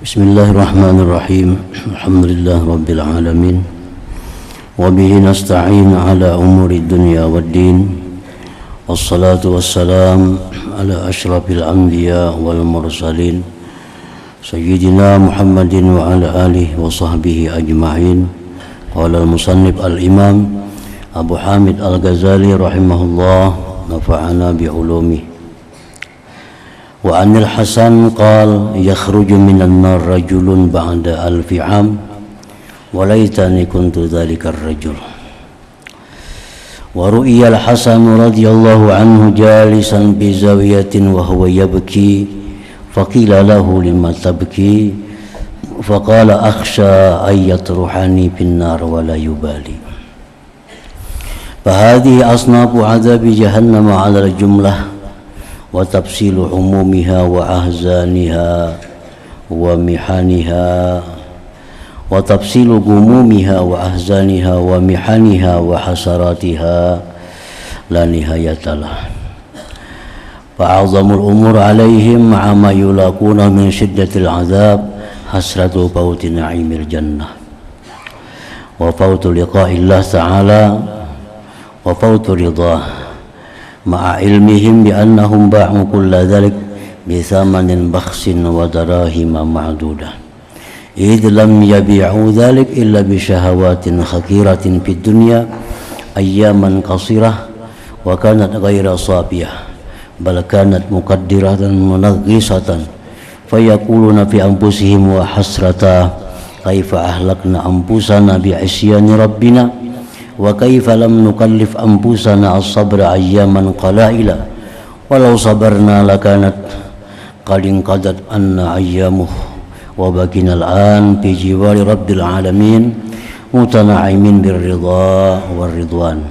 Bismillahirrahmanirrahim. Alhamdulillah rabbil alamin. Wa bihi nasta'in ala umuri dunya waddin. Wassalatu wassalam ala asyrafil anbiya wal mursalin Sayyidina Muhammadin wa ala alihi wa sahbihi ajma'in. Qala al-musannif al-imam Abu Hamid al-Ghazali rahimahullah, nafa'ana bi'ulumih. Wa anil Hasan qal yakhruju minan nar rajulun ba'da alfi am wa laitani kuntu dhalikar rajul. Wa ru'iya al-Hasan radhiyallahu anhu jalisan bi zawiyatin wa huwa yabki faqila lahu lima tabki faqala akhsha an yatruhani fin nar wa la yubali. Fahadhihi asnafu 'adzabi jahannam 'ala al-jumlah wa tafsilu umumiha wa ahzaniha wa mihaniha wa tafsilu gumumiha wa ahzaniha wa mihaniha wa hasaratiha la nihayatalah. Fa'azamul umur alaihim ma'a ma yulaquna min shiddatil azab hasratu fawti na'imil jannah wa fawtu liqa'illah ta'ala wa fawtu ridah ma'a ilmihim bi annahum ba'u kulla dhalik bi thamanin bakhsin wa darahima ma'dudah idh lam yabi'u dhalik illa bi shahawatin khakiratin fid dunya ayyaman qasirah wa kanat ghaira safiyah bal kanat muqaddiratan munaghisatan fayaquluna fi anfusihim wa hasrata kaifa ahlakna anfusana bi isyani rabbina wa kaifa lam nukallif anfusana as-sabra ayyaman qalaila walau sabarna lakanat qad inqadat anna ayyamuh wa bakina al-an fi jiwari rabbil alamin mutana'imin birridha war ridwan.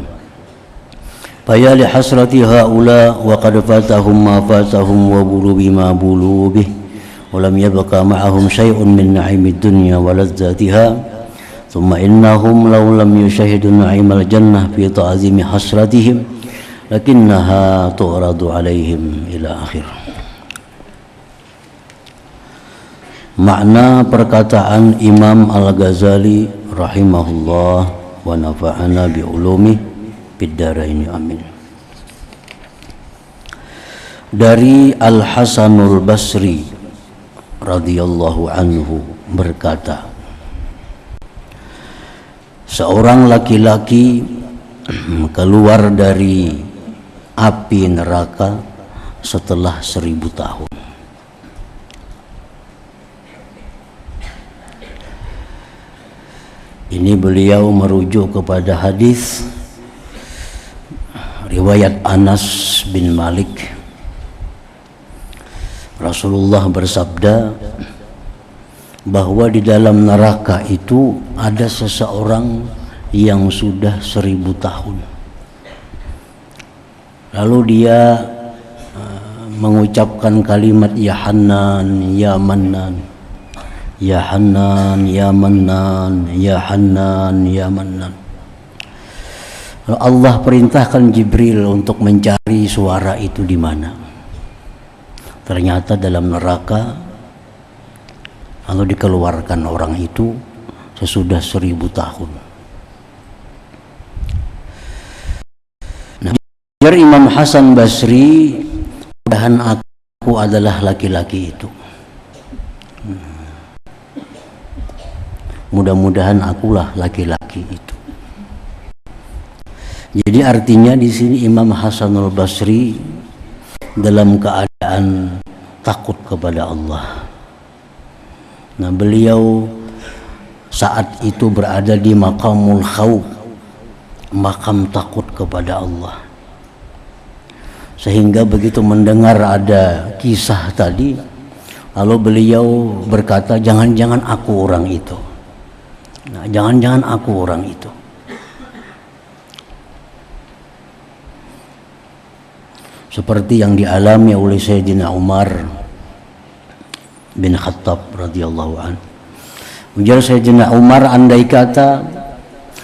Faya li hasrati haula wa qad fatahum ma fatahum wa bulu bima bulu bih wa lam yabqa ma'ahum syai'un min na'imid dunya wa ladzatiha. ثم إنهم لو لم يشاهدوا نعيم الجنة في تعظيم حسرتهم لكنها تعرض عليهم إلى آخر. Makna perkataan Imam Al-Ghazali rahimahullah wa nafa'ana bi ulumi fid dharain amin. Dari Al-Hasanul Basri radhiyallahu anhu berkata, seorang laki-laki keluar dari api neraka setelah 1000 tahun. Ini beliau merujuk kepada hadis riwayat Anas bin Malik. Rasulullah bersabda bahwa di dalam neraka itu ada seseorang yang sudah 1000 tahun. Lalu dia mengucapkan kalimat ya Hannan, ya Mannan, ya Hannan, ya Mannan, ya Hannan, ya Mannan. Lalu Allah perintahkan Jibril untuk mencari suara itu di mana. Ternyata dalam neraka. Lalu dikeluarkan orang itu sesudah 1000 tahun. Nah, Imam Hasan Basri, mudah-mudahan aku adalah laki-laki itu. Mudah-mudahan akulah laki-laki itu. Jadi artinya di sini Imam Hasanul Basri dalam keadaan takut kepada Allah. Nah, beliau saat itu berada di maqamul khawf, makam takut kepada Allah. Sehingga begitu mendengar ada kisah tadi, lalu beliau berkata, jangan-jangan aku orang itu. Nah, jangan-jangan aku orang itu. Seperti yang dialami oleh Sayyidina Umar bin Khattab radhiyallahu anhu. Ujar Sayyidina Umar, andai kata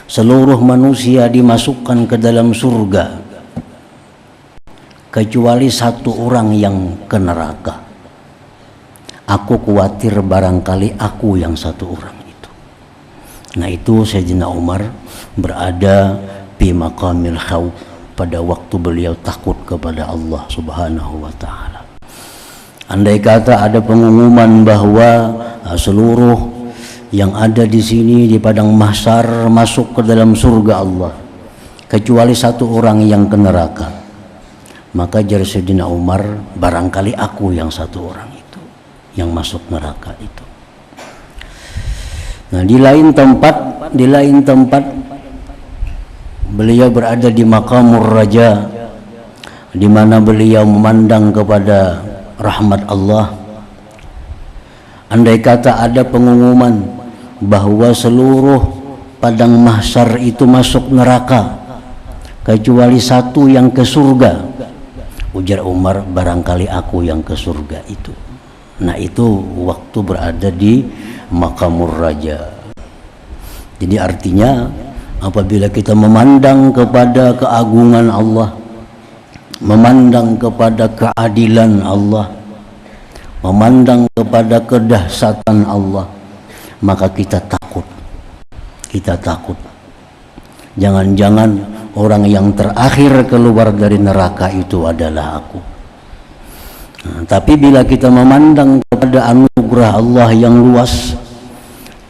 seluruh manusia dimasukkan ke dalam surga kecuali satu orang yang ke neraka, Aku khawatir barangkali aku yang satu orang itu. Nah itu Sayyidina Umar berada di maqamil khawf pada waktu beliau takut kepada Allah Subhanahu wa taala. Andai kata ada pengumuman bahwa seluruh yang ada di sini di padang mahsyar masuk ke dalam surga Allah kecuali satu orang yang ke neraka, maka jar Sayyidina Umar, barangkali aku yang satu orang itu yang masuk neraka itu. Nah di lain tempat beliau berada di Maqamur Raja, di mana beliau memandang kepada rahmat Allah. Andai kata ada pengumuman bahwa seluruh padang mahsyar itu masuk neraka kecuali satu yang ke surga, ujar Umar, barangkali aku yang ke surga itu. Nah itu waktu berada di Maqamur Raja. Jadi artinya apabila kita memandang kepada keagungan Allah, memandang kepada keadilan Allah, memandang kepada kedahsyatan Allah, maka kita takut. Jangan-jangan orang yang terakhir keluar dari neraka itu adalah aku. Nah, tapi bila kita memandang kepada anugerah Allah yang luas,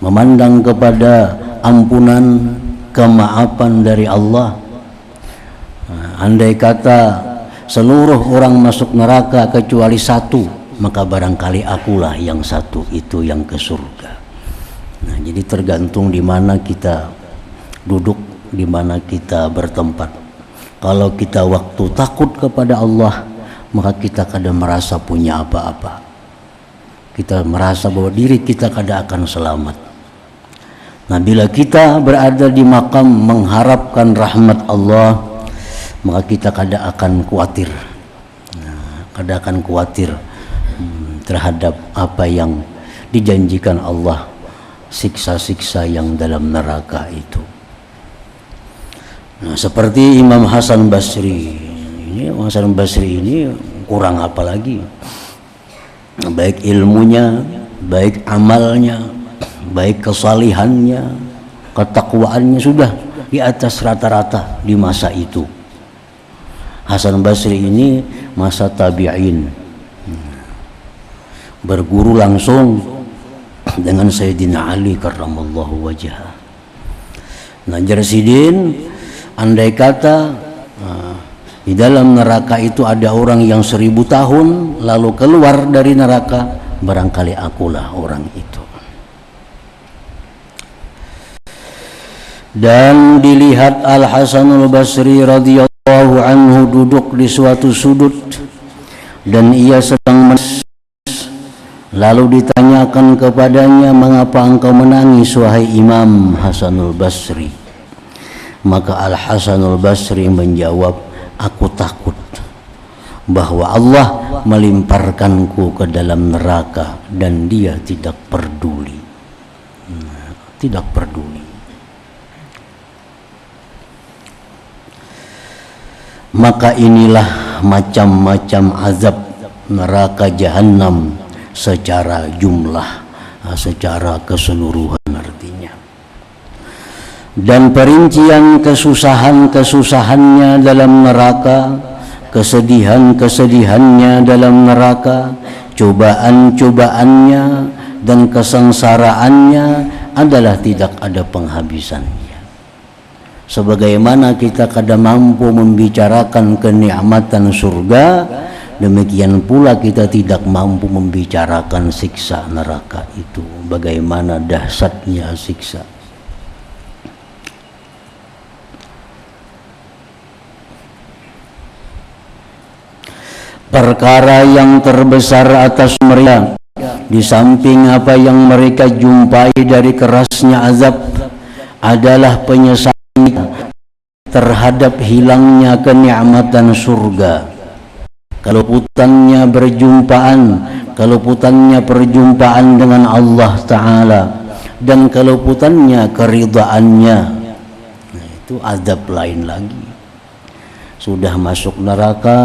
memandang kepada ampunan, kemaafan dari Allah, andai kata seluruh orang masuk neraka kecuali satu, maka barangkali akulah yang satu itu yang ke surga. Nah, jadi tergantung di mana kita duduk, di mana kita bertempat. Kalau kita waktu takut kepada Allah, maka kita kadang merasa punya apa-apa. Kita merasa bahwa diri kita kadang akan selamat. Nah, bila kita berada di makam mengharapkan rahmat Allah, maka kita kadang akan khawatir. Kadang akan khawatir terhadap apa yang dijanjikan Allah, siksa-siksa yang dalam neraka itu. Nah, seperti Imam Hasan Basri ini kurang apa lagi, baik ilmunya, baik amalnya, baik kesalihannya, ketakwaannya sudah di atas rata-rata di masa itu. Hasan Basri ini masa tabi'in, berguru langsung dengan Sayyidina Ali karramallahu wajhah. Nah, Jarsidin, andai kata di dalam neraka itu ada orang yang 1000 tahun lalu keluar dari neraka, barangkali akulah orang itu. Dan dilihat Al-Hasanul Basri radhiyallahu anhu duduk di suatu sudut dan ia sedang menangis. Lalu ditanyakan kepadanya, mengapa engkau menangis wahai Imam Hasanul Basri? Maka Al-Hasanul Basri menjawab, aku takut bahwa Allah melimparkanku ke dalam neraka dan dia tidak peduli. Tidak peduli. Maka inilah macam-macam azab neraka jahanam secara jumlah, secara keseluruhan artinya. Dan perincian kesusahan-kesusahannya dalam neraka, kesedihan-kesedihannya dalam neraka, cobaan-cobaannya dan kesengsaraannya adalah tidak ada penghabisannya. Sebagaimana kita kadang mampu membicarakan kenikmatan surga, demikian pula kita tidak mampu membicarakan siksa neraka itu, bagaimana dahsyatnya siksa. Perkara yang terbesar atas mereka, di samping apa yang mereka jumpai dari kerasnya azab, adalah penyesalan terhadap hilangnya kenikmatan surga. Kalau putannya perjumpaan dengan Allah Ta'ala, dan kalau putannya keridhaannya, nah, itu azab lain lagi. Sudah masuk neraka,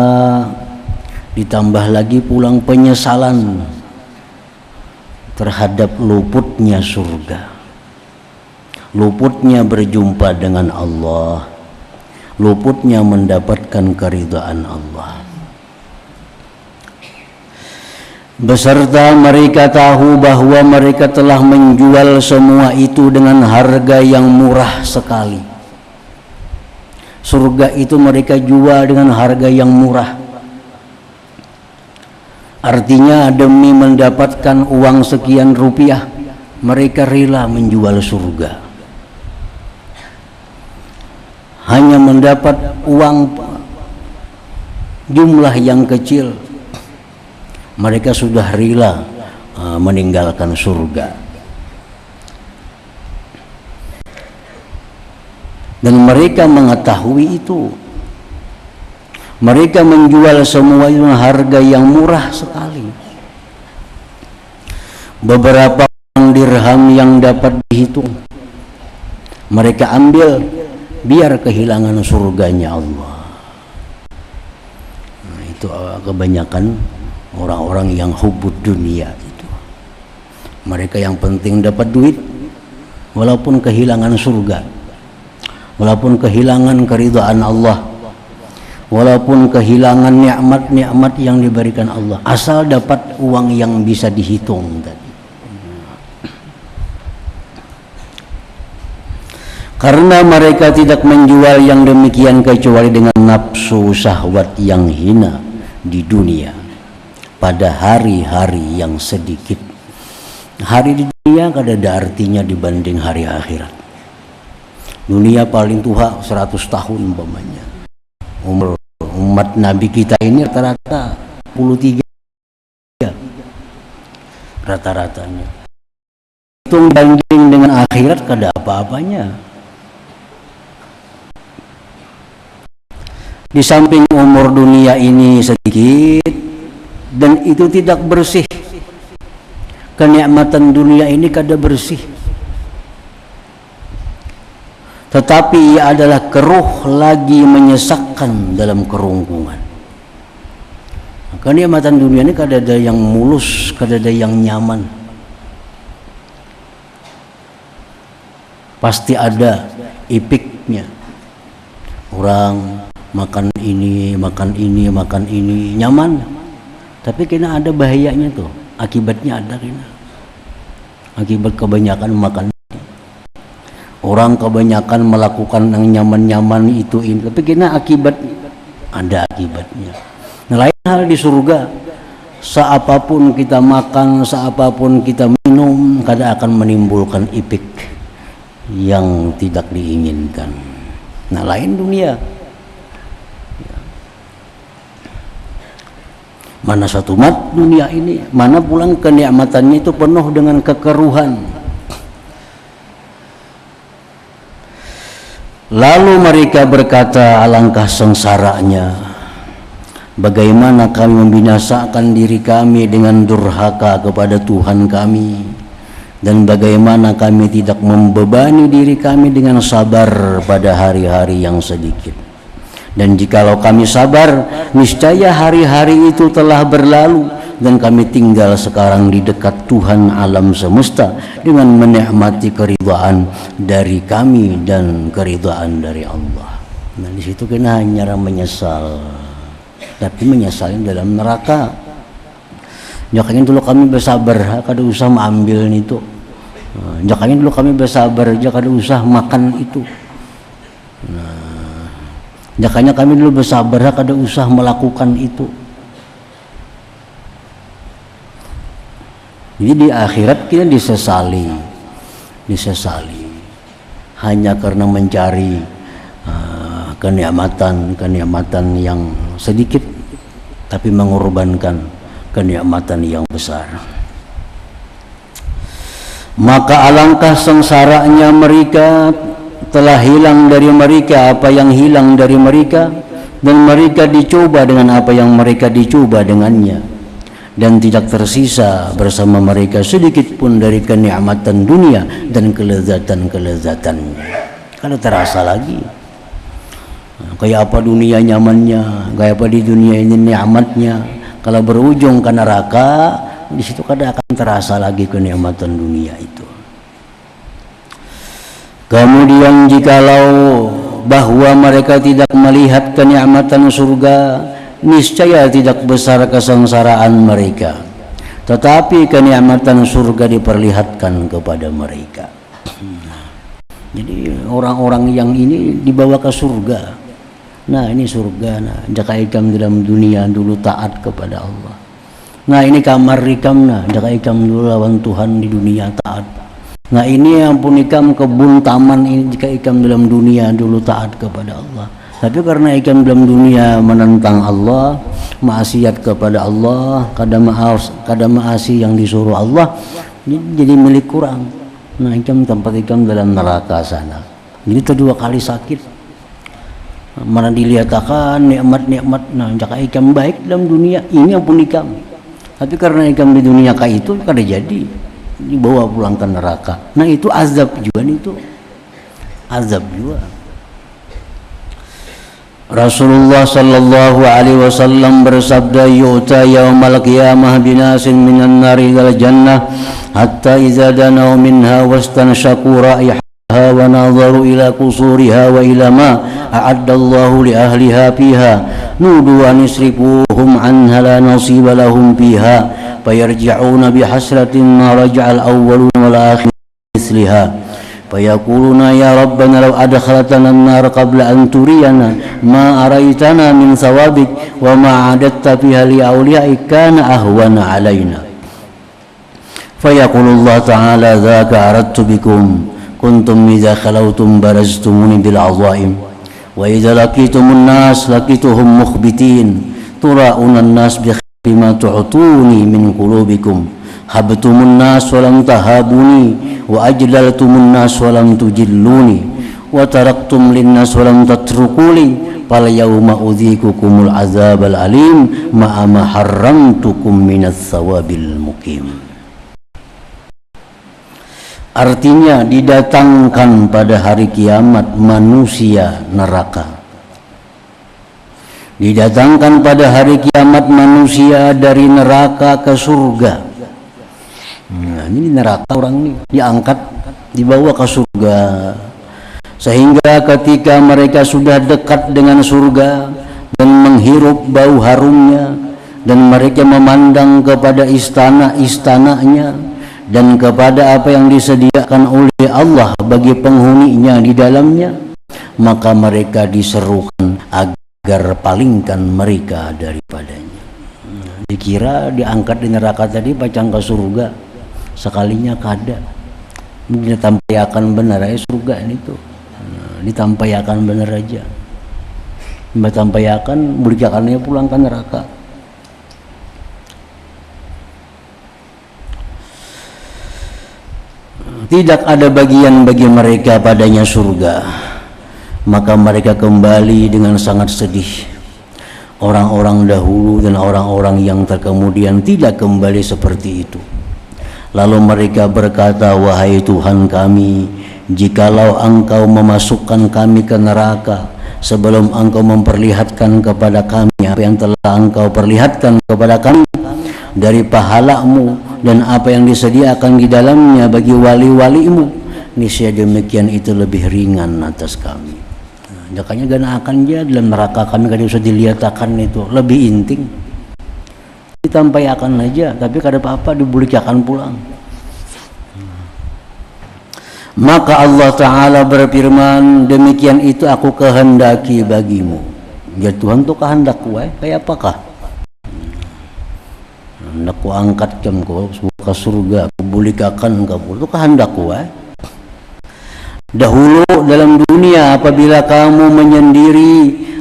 ditambah lagi pulang penyesalan terhadap luputnya surga, luputnya berjumpa dengan Allah, luputnya mendapatkan keridhaan Allah. Beserta mereka tahu bahwa mereka telah menjual semua itu dengan harga yang murah sekali. Surga itu mereka jual dengan harga yang murah. Artinya demi mendapatkan uang sekian rupiah, mereka rela menjual surga. Hanya mendapat uang jumlah yang kecil, mereka sudah rela meninggalkan surga. Dan mereka mengetahui itu. Mereka menjual semua itu dengan harga yang murah sekali. Beberapa dirham yang dapat dihitung, mereka ambil biar kehilangan surganya Allah. Nah, itu kebanyakan orang-orang yang hubud dunia itu. Mereka yang penting dapat duit walaupun kehilangan surga, walaupun kehilangan keridhaan Allah, walaupun kehilangan nikmat-nikmat yang diberikan Allah, asal dapat uang yang bisa dihitung tadi. Karena mereka tidak menjual yang demikian kecuali dengan nafsu syahwat yang hina di dunia pada hari-hari yang sedikit. Hari di dunia kada ada artinya dibanding hari akhirat. Dunia paling tua 100 tahun umpamanya. Umur umat Nabi kita ini rata-rata 43 rata-ratanya. Hitung banding dengan akhirat kada apa-apanya. Di samping umur dunia ini sedikit dan itu tidak bersih, kenikmatan dunia ini kada bersih, tetapi ia adalah keruh lagi menyesakkan dalam kerungkungan. Kenikmatan dunia ini kada ada yang mulus, kada ada yang nyaman, pasti ada ipiknya. Orang makan ini nyaman, tapi kena ada bahayanya tuh, akibatnya ada kena. Akibat kebanyakan makan, orang kebanyakan melakukan yang nyaman-nyaman itu ini, tapi kena ada akibatnya. Nah, lain hal di surga, seapapun kita makan, seapapun kita minum, kada akan menimbulkan ipik yang tidak diinginkan. Nah, lain dunia. Mana satu mat dunia ini, mana pulang kenikmatannya itu penuh dengan kekeruhan. Lalu mereka berkata, alangkah sengsaranya, bagaimana kami membinasakan diri kami dengan durhaka kepada Tuhan kami, dan bagaimana kami tidak membebani diri kami dengan sabar pada hari-hari yang sedikit. Dan jikalau kami sabar, niscaya hari-hari itu telah berlalu dan kami tinggal sekarang di dekat Tuhan alam semesta dengan menikmati keridhaan dari kami dan keridhaan dari Allah. Nah, di situ kena hanya menyesal, tapi menyesalnya dalam neraka. Jangan dulu kami bersabar, kada usah mengambil itu. Jangan dulu kami bersabar, kada usah makan itu. Nah, jakanya kami dulu bersabar, kada usah melakukan itu. Jadi di akhirat kita disesali hanya karena mencari kenikmatan yang sedikit, tapi mengorbankan kenikmatan yang besar. Maka alangkah sengsaranya mereka, telah hilang dari mereka apa yang hilang dari mereka, dan mereka dicoba dengan apa yang mereka dicoba dengannya, dan tidak tersisa bersama mereka sedikit pun dari kenikmatan dunia dan kelezatan-kelezatannya. Kalau terasa lagi kayak apa dunia nyamannya, kayak apa di dunia ini nikmatnya, kalau berujung ke neraka, di situ kada akan terasa lagi kenikmatan dunia itu. Kemudian jikalau bahwa mereka tidak melihat kenikmatan surga, niscaya tidak besar kesengsaraan mereka. Tetapi kenikmatan surga diperlihatkan kepada mereka. Jadi orang-orang yang ini dibawa ke surga. Nah ini surga. Nah jaka ikam dalam dunia dulu taat kepada Allah. Nah ini kamar ikam. Nah jaka ikam dulu lawan Tuhan di dunia taat. Nah ini ampun ikam kebun taman ini jika ikam dalam dunia dulu taat kepada Allah. Tapi karena ikam dalam dunia menentang Allah, maksiat kepada Allah, kada maasi yang disuruh Allah, jadi milik kurang. Nah ikam tempat ikam dalam neraka sana. Jadi itu 2 kali sakit. Mana dilihatkan nikmat-nikmat. Nah jika ikam baik dalam dunia ini ampun ikam. Tapi karena ikam di dunia kayak itu kada jadi dibawa pulang ke neraka. Nah itu azab juga itu. Azab juga. Rasulullah sallallahu alaihi wasallam bersabda, yu'ta yaumal qiyamah binasin minan nari ilal jannah hatta idza danau minha wastanshaku ra'ihaha wa nadharu ila qusuriha wa ila ma a'adda Allahu li ahliha fiha nudu an yusrifuhum anha la nasiba lahum fiha fayarji'una bihasratin ma raja'al awwaluna wal akhirin misliha fayaquluna ya rabbana law adkhaltana an-nar qabla an turiyana ma araitana min sawabik wa ma adatta fiha li awliyaik kana ahwana alaina fayaqulu Allah ta'ala dzaka aradtu bikum kuntum idza khalawtum baraztumuni bil azaim wa idza laqitumun nas laqituhum mukhbitin tura'una an-nas bima tu'tuni min qulubikum habtumun nas wa lam tahabuni wa ajlaltumun nas wa lam tujilluni wa taraktum linnas wa lam tatrukuli fal yawma udhikukumul azabal alim ma harramtukum minas sawabil mukim. Artinya didatangkan pada hari kiamat manusia neraka. Didatangkan pada hari kiamat manusia dari neraka ke surga. Nah, ini neraka orang ini diangkat dibawa ke surga, sehingga ketika mereka sudah dekat dengan surga dan menghirup bau harumnya dan mereka memandang kepada istana-istananya dan kepada apa yang disediakan oleh Allah bagi penghuninya di dalamnya, maka mereka diserukan agar palingkan mereka daripadanya. Dikira diangkat di neraka tadi pacang ke surga, sekalinya kada ditampayakan benar aja surga ini tuh. Ditampayakan benar aja, ditampayakan berikannya pulang ke neraka. Tidak ada bagian bagi mereka padanya surga, maka mereka kembali dengan sangat sedih. Orang-orang dahulu dan orang-orang yang terkemudian tidak kembali seperti itu. Lalu mereka berkata, wahai Tuhan kami, jikalau engkau memasukkan kami ke neraka sebelum engkau memperlihatkan kepada kami apa yang telah engkau perlihatkan kepada kami dari pahalamu dan apa yang disediakan di dalamnya bagi wali-walimu, niscaya demikian itu lebih ringan atas kami. Jakanya gana akan dia dalam neraka kami kada usah dilihatkan itu lebih inting. Ditampayakan aja, tapi kada apa-apa dibulikakan pulang. Maka Allah Ta'ala berfirman, demikian itu aku kehendaki bagimu. Ya Tuhan tuh kehendak kayak apakah? Hendak ku angkat jam ku ke surga, ku bulikakan kamu itu kehendak ku. Dahulu dalam dunia apabila kamu menyendiri,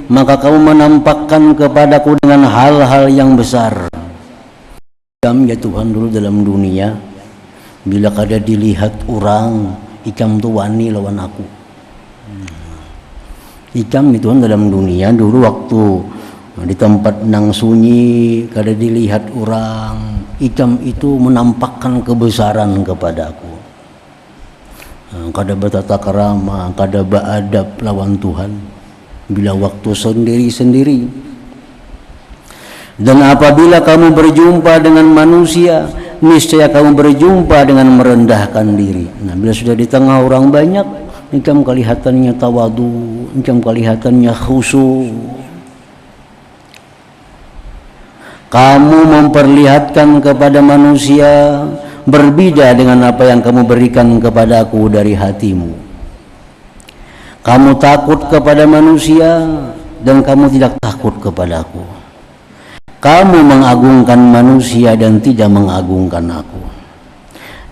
maka kamu menampakkan kepadaku dengan hal-hal yang besar. Ya Tuhan dulu dalam dunia, bila kada dilihat orang, ikam tu wani lawan aku. Ikam itu dalam dunia dulu waktu di tempat nang sunyi, kada dilihat orang, ikam itu menampakkan kebesaran kepadaku. Kada bertata kerama, kada beradab lawan Tuhan bila waktu sendiri-sendiri. Dan apabila kamu berjumpa dengan manusia, niscaya kamu berjumpa dengan merendahkan diri. Nah, bila sudah di tengah orang banyak, engkau kelihatannya tawadu, engkau kelihatannya khusyuk. Kamu memperlihatkan kepada manusia berbeda dengan apa yang kamu berikan kepadaku dari hatimu. Kamu takut kepada manusia dan kamu tidak takut kepadaku. Kamu mengagungkan manusia dan tidak mengagungkan aku.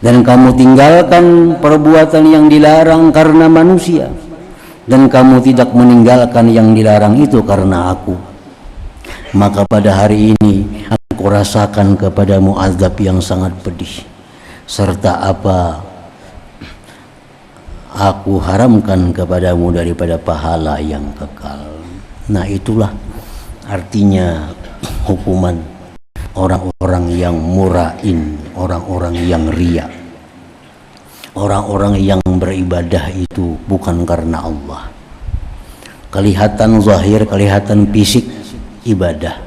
Dan kamu tinggalkan perbuatan yang dilarang karena manusia, dan kamu tidak meninggalkan yang dilarang itu karena aku. Maka pada hari ini aku rasakan kepadamu azab yang sangat pedih, serta apa aku haramkan kepadamu daripada pahala yang kekal. Nah, itulah artinya hukuman orang-orang yang murain, orang-orang yang riya, orang-orang yang beribadah itu bukan karena Allah. Kelihatan zahir, kelihatan fisik ibadah,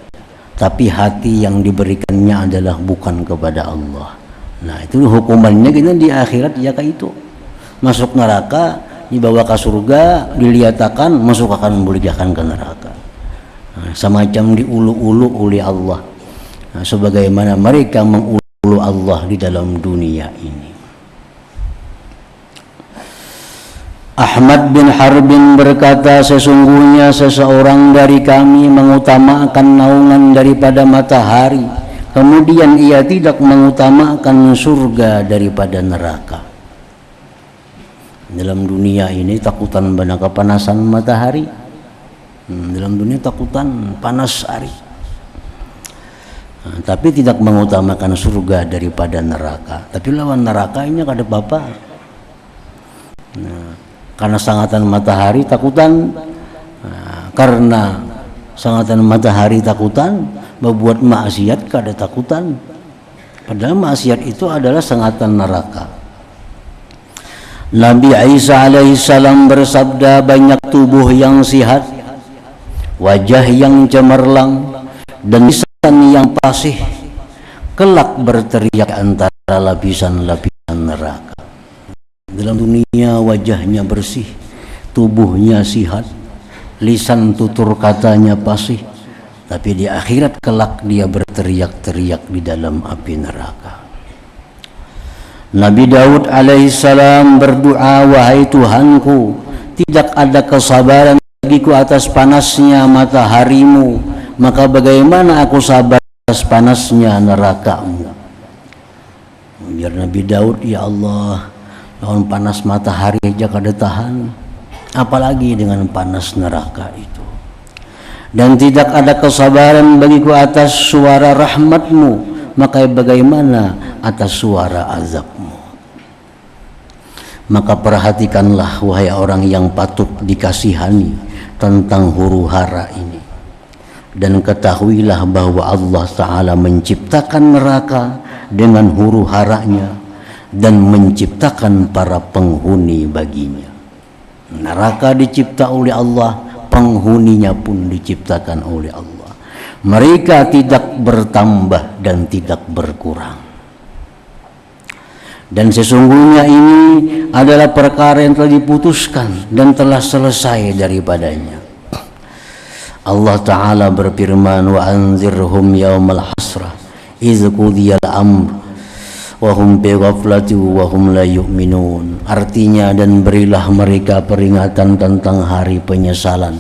tapi hati yang diberikannya adalah bukan kepada Allah. Nah, itu hukumannya kita di akhirat ya kayak itu. Masuk neraka, dibawa ke surga, diliatakan, masuk akan membulijakan ke neraka. Nah, semacam diulu-ulu oleh Allah. Nah, sebagaimana mereka mengulu Allah di dalam dunia ini. Ahmad bin Harbin berkata, sesungguhnya seseorang dari kami mengutamakan naungan daripada matahari, kemudian ia tidak mengutamakan surga daripada neraka. Dalam dunia ini takutan pada kepanasan matahari, dalam dunia takutan panas hari, tapi tidak mengutamakan surga daripada neraka. Tapi lawan neraka ini kada apa-apa. Nah, karena sangatan matahari takutan, karena sangatan matahari takutan, membuat maksiat kada takutan. Padahal maksiat itu adalah sangatan neraka. Nabi Isa alaihissalam bersabda, banyak tubuh yang sihat, wajah yang cemerlang, dan lisan yang fasih, kelak berteriak antara lapisan-lapisan neraka. Dalam dunia wajahnya bersih, tubuhnya sihat, lisan tutur katanya fasih, tapi di akhirat kelak dia berteriak-teriak di dalam api neraka. Nabi Daud alaihissalam berdoa, wahai Tuhanku, tidak ada kesabaran bagiku atas panasnya mataharimu, maka bagaimana aku sabar atas panasnya nerakamu. Biar Nabi Daud, ya Allah, lawan panas matahari aja kada tahan, apalagi dengan panas neraka itu. Dan tidak ada kesabaran bagiku atas suara rahmatmu, maka bagaimana atas suara azabmu. Maka perhatikanlah wahai orang yang patut dikasihani tentang huru hara ini, dan ketahuilah bahwa Allah Ta'ala menciptakan neraka dengan huru haranya dan menciptakan para penghuni baginya. Neraka dicipta oleh Allah, penghuninya pun diciptakan oleh Allah. Mereka tidak bertambah dan tidak berkurang. Dan sesungguhnya ini adalah perkara yang telah diputuskan dan telah selesai daripadanya. Allah Ta'ala berfirman, wa anzirhum yaumal hasrah iz qudiyal amr wa hum bi ghaflati wa hum la yu'minun. Artinya, dan berilah mereka peringatan tentang hari penyesalan,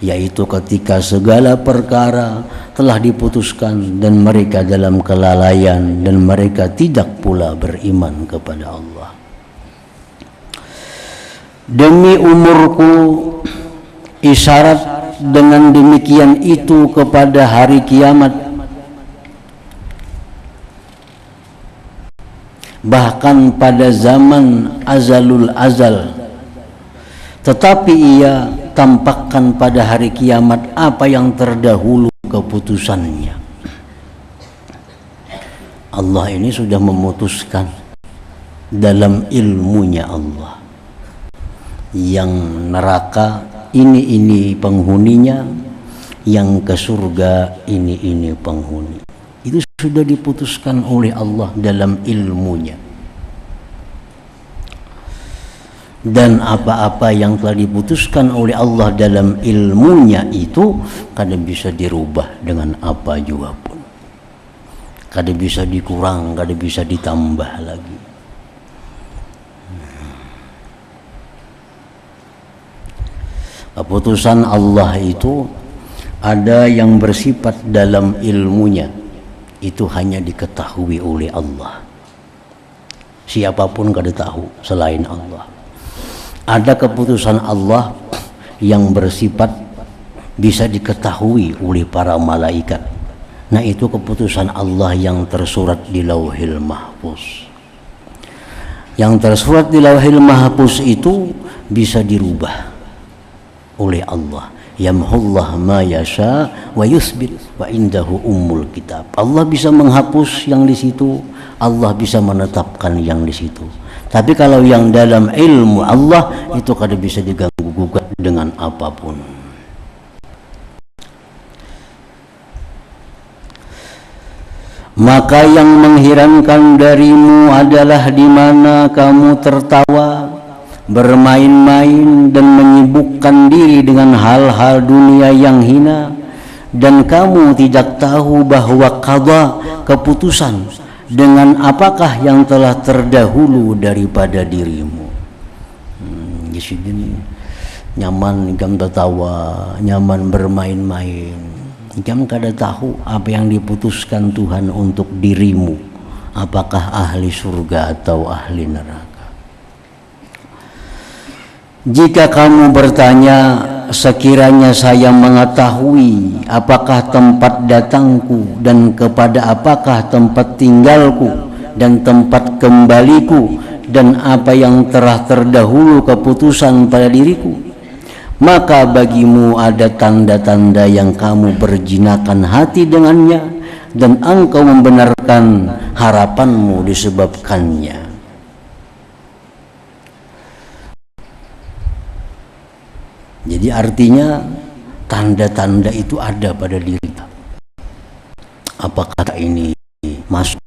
yaitu ketika segala perkara telah diputuskan dan mereka dalam kelalaian dan mereka tidak pula beriman kepada Allah. Demi umurku, isyarat dengan demikian itu kepada hari kiamat, bahkan pada zaman azalul azal, tetapi ia tampakkan pada hari kiamat apa yang terdahulu keputusannya. Allah ini sudah memutuskan dalam ilmunya Allah, yang neraka ini penghuninya, yang ke surga ini penghuni. itu sudah diputuskan oleh Allah dalam ilmunya. Dan apa-apa yang telah diputuskan oleh Allah dalam ilmunya itu kada bisa dirubah dengan apa juga pun, kada bisa dikurang, kada bisa ditambah lagi. Keputusan Allah itu ada yang bersifat dalam ilmunya, itu hanya diketahui oleh Allah, siapapun kada tahu selain Allah. Ada keputusan Allah yang bersifat bisa diketahui oleh para malaikat. Nah, itu keputusan Allah yang tersurat di Lauhil Mahfuz. Yang tersurat di Lauhil Mahfuz itu bisa dirubah oleh Allah. Yamhullah ma yasha wa yusbit wa indahu ummul kitab. Allah bisa menghapus yang di situ, Allah bisa menetapkan yang di situ. Tapi kalau yang dalam ilmu Allah itu kada bisa diganggu gugat dengan apapun. Maka yang mengherankan darimu adalah di mana kamu tertawa, bermain-main dan menyibukkan diri dengan hal-hal dunia yang hina, dan kamu tidak tahu bahwa qada, keputusan, dengan apakah yang telah terdahulu daripada dirimu. Di sini nyaman jam tertawa, nyaman bermain-main, jam kada tahu apa yang diputuskan Tuhan untuk dirimu, apakah ahli surga atau ahli neraka. Jika kamu bertanya, sekiranya saya mengetahui apakah tempat datangku dan kepada apakah tempat tinggalku dan tempat kembaliku dan apa yang telah terdahulu keputusan pada diriku, maka bagimu ada tanda-tanda yang kamu berjinakan hati dengannya dan engkau membenarkan harapanmu disebabkannya. Jadi artinya tanda-tanda itu ada pada diri kita. Apakah ini masuk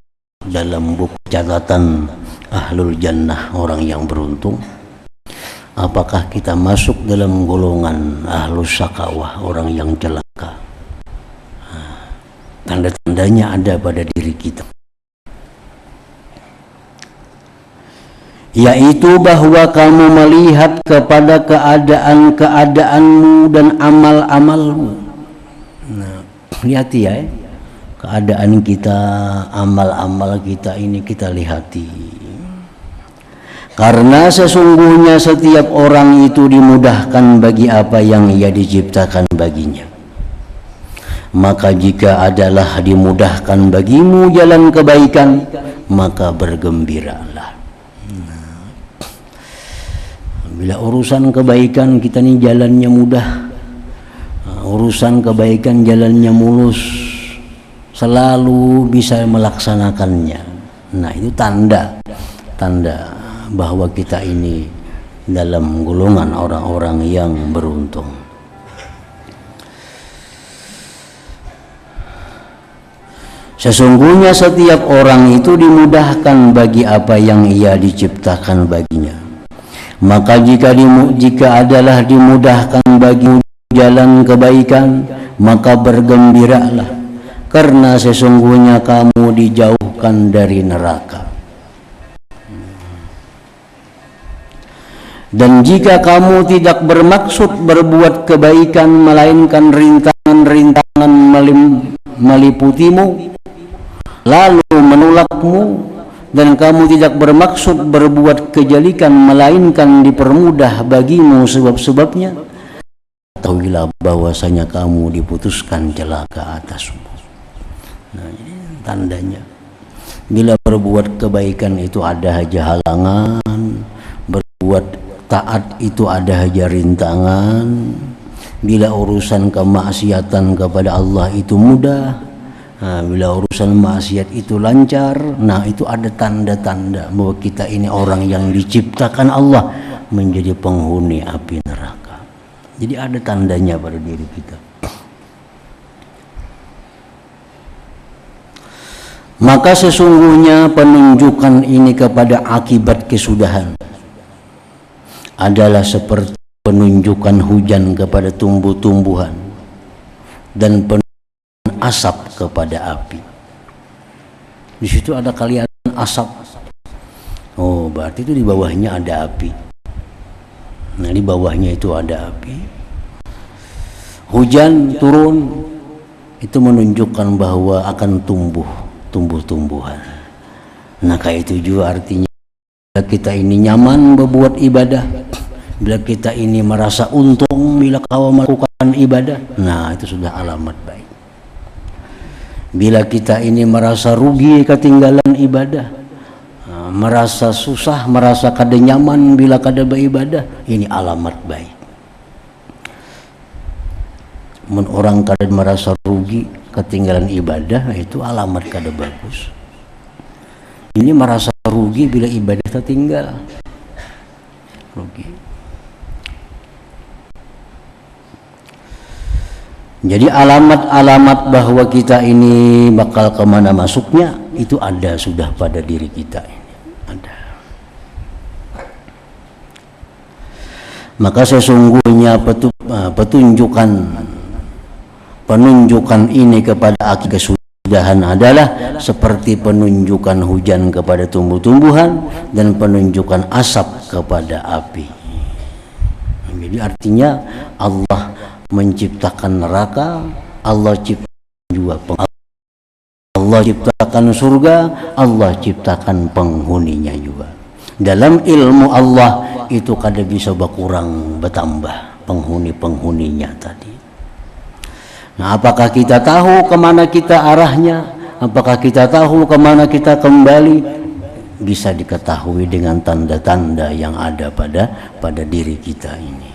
dalam buku catatan ahlul jannah, orang yang beruntung? Apakah kita masuk dalam golongan ahlus sakawah, orang yang celaka? Tanda-tandanya ada pada diri kita, yaitu bahwa kamu melihat kepada keadaan-keadaanmu dan amal-amalmu. Nah, lihat ya, keadaan kita, amal-amal kita ini kita lihati. Karena sesungguhnya setiap orang itu dimudahkan bagi apa yang ia diciptakan baginya. Maka jika adalah dimudahkan bagimu jalan kebaikan, maka bergembiralah. Bila urusan kebaikan kita ni jalannya mudah, urusan kebaikan jalannya mulus, selalu bisa melaksanakannya. Nah, itu tanda bahwa kita ini dalam golongan orang-orang yang beruntung. Sesungguhnya setiap orang itu dimudahkan bagi apa yang ia diciptakan baginya. Maka jika adalah dimudahkan bagi jalan kebaikan, maka bergembiralah, karena sesungguhnya kamu dijauhkan dari neraka. Dan jika kamu tidak bermaksud berbuat kebaikan, melainkan rintangan-rintangan meliputimu, lalu menolakmu, dan kamu tidak bermaksud berbuat kejelikan, melainkan dipermudah bagimu sebab-sebabnya, ketahuilah bahwasanya kamu diputuskan celaka atasmu. Nah, ini tandanya. Bila berbuat kebaikan itu ada aja halangan, berbuat taat itu ada aja rintangan. Bila urusan kemaksiatan kepada Allah itu mudah, bila urusan maksiat itu lancar, nah itu ada tanda-tanda bahwa kita ini orang yang diciptakan Allah menjadi penghuni api neraka. Jadi ada tandanya pada diri kita. Maka sesungguhnya penunjukan ini kepada akibat kesudahan adalah seperti penunjukan hujan kepada tumbuh-tumbuhan dan penunjukan asap kepada api. Di situ ada kalian asap. Oh, berarti itu di bawahnya ada api. Nah, di bawahnya itu ada api. Hujan turun, itu menunjukkan bahwa akan tumbuh-tumbuhan. Nah, kayak itu juga artinya bila kita ini nyaman berbuat ibadah, bila kita ini merasa untung bila kau melakukan ibadah, nah itu sudah alamat baik. Bila kita ini merasa rugi ketinggalan ibadah, merasa susah, merasa kada nyaman bila kada beribadah, ini alamat baik. Orang kada merasa rugi ketinggalan ibadah, itu alamat kada bagus. Ini merasa rugi bila ibadah tertinggal, rugi. Jadi alamat-alamat bahwa kita ini bakal kemana masuknya itu ada sudah pada diri kita ini, ada. Maka sesungguhnya penunjukan ini kepada akibat kesudahan adalah seperti penunjukan hujan kepada tumbuh-tumbuhan dan penunjukan asap kepada api. Jadi artinya Allah menciptakan neraka, Allah ciptakan juga Allah ciptakan surga, Allah ciptakan penghuninya juga. Dalam ilmu Allah itu kada bisa berkurang bertambah penghuni-penghuninya tadi. Nah, apakah kita tahu kemana kita arahnya? Apakah kita tahu kemana kita kembali? Bisa diketahui dengan tanda-tanda yang ada pada diri kita ini.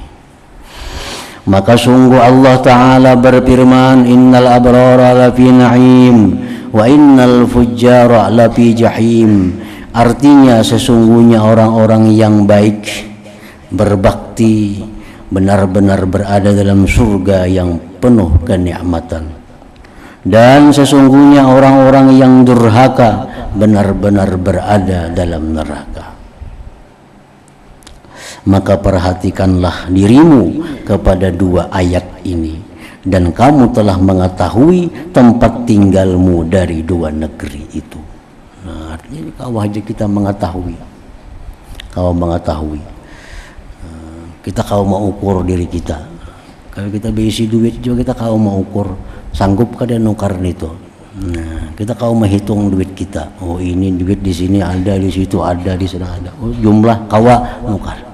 Maka sungguh Allah Ta'ala berfirman, innal abrara lafi na'im wa innal fujjara lafi jahim. Artinya sesungguhnya orang-orang yang baik, berbakti, benar-benar berada dalam surga yang penuh kenikmatan, dan sesungguhnya orang-orang yang durhaka benar-benar berada dalam neraka. Maka perhatikanlah dirimu kepada dua ayat ini, dan kamu telah mengetahui tempat tinggalmu dari dua negeri itu. Nah, artinya kalau aja kita mengetahui, kita kalau mau ukur diri kita, kalau kita berisi duit juga kita kalau mau ukur sanggup kada nukar itu. Nah, kita kalau menghitung duit kita, oh ini duit di sini ada, di situ ada, di sana ada, oh jumlah kawa nukar.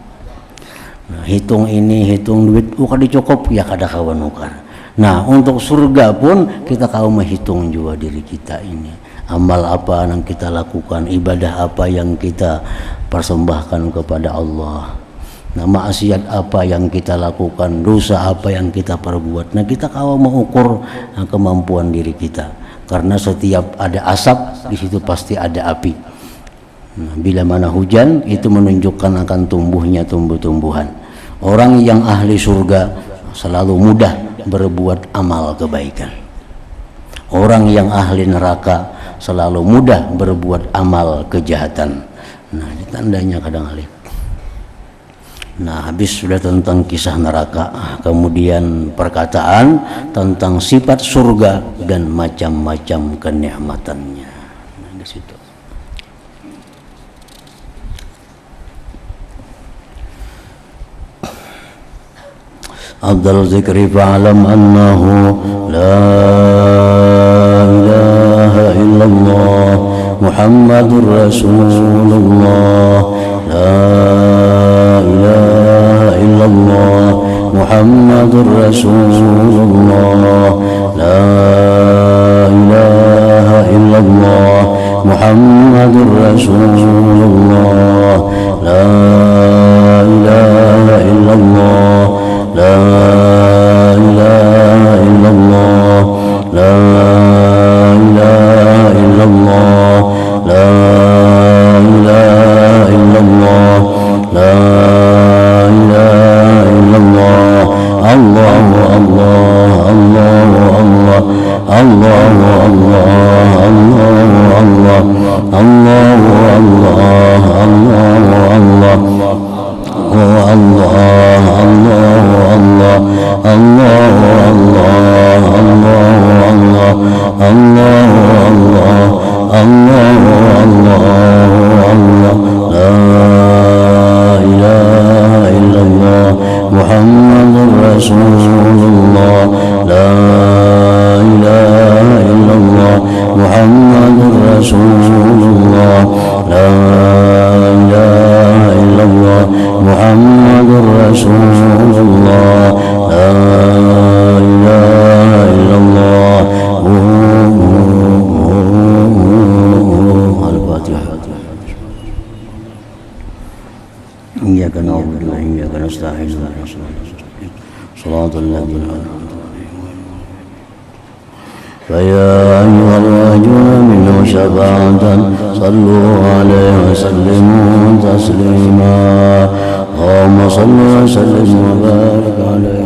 Nah, hitung ini, hitung duit, oh kada cukup ya kada kawa nukar. Nah, untuk surga pun kita kalau menghitung juga diri kita ini, amal apa yang kita lakukan, ibadah apa yang kita persembahkan kepada Allah. Nah, maksiat apa yang kita lakukan, dosa apa yang kita perbuat. Nah, kita kalau mengukur kemampuan diri kita, karena setiap ada asap di situ pasti ada api. Nah, bila mana hujan itu menunjukkan akan tumbuhnya tumbuh-tumbuhan. Orang yang ahli surga selalu mudah berbuat amal kebaikan. Orang yang ahli neraka selalu mudah berbuat amal kejahatan. Nah, ini tandanya kadang-kadang. Nah, habis sudah tentang kisah neraka, kemudian perkataan tentang sifat surga dan macam-macam kenikmatannya. Nah, di situ. Afdal zikri fa'alam annahu la ilaha illallah Muhammadur Rasulullah, la ilaha illallah Muhammadur Rasulullah, la ilaha illallah Muhammadur Rasulullah, la ilaha illallah, la ilaha illallah, la ilaha illallah, la ilaha illallah, la ilaha illallah, Allahu Allah, Allahu Allah, Allahu Allah, Allahu Allah. إياك نعبد وإياك نستعين صراط الذين فيا أيها الراجون منه شفاعة صلوا عليه وسلموا تسليما اللهم صل وسلم وبارك عليه